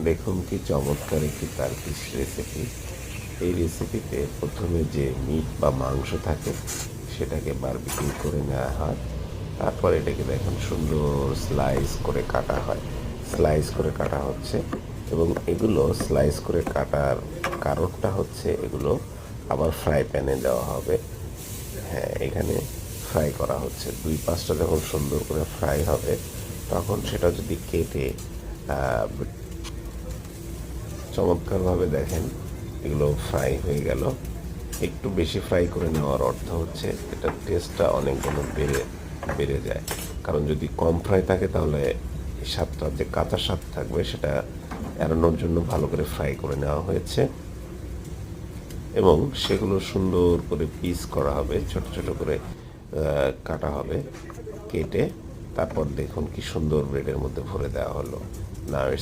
দেখুন কি চমৎকার একটি টার্কিশ রেসিপি। এই রেসিপিতে প্রথমে যে মিট বা মাংস থাকে সেটাকে বারবিকিউ করে নেওয়া হয়। তারপর এটাকে দেখুন সুন্দর স্লাইস করে কাটা হয়। স্লাইস করে কাটা হচ্ছে এবং এগুলো স্লাইস করে কাটার কারণটা হচ্ছে এগুলো আবার ফ্রাই প্যানে দেওয়া হবে। হ্যাঁ, এখানে ফ্রাই করা হচ্ছে। 2-5টা যখন সুন্দর করে ফ্রাই হবে তখন সেটা যদি কেটে চমৎকারভাবে দেখেন এগুলো ফ্রাই হয়ে গেল। একটু বেশি ফ্রাই করে নেওয়ার অর্থ হচ্ছে এটার টেস্টটা অনেক গুণ বেড়ে যায়। কারণ যদি কম ফ্রাই থাকে তাহলে এই স্বাদটা যে কাঁচা স্বাদ থাকবে সেটা এড়ানোর জন্য ভালো করে ফ্রাই করে নেওয়া হয়েছে এবং সেগুলো সুন্দর করে পিস করা হবে, ছোট ছোট করে কাটা হবে। কেটে তারপর দেখুন কি সুন্দর ব্রেডের মধ্যে ভরে দেওয়া হলো। না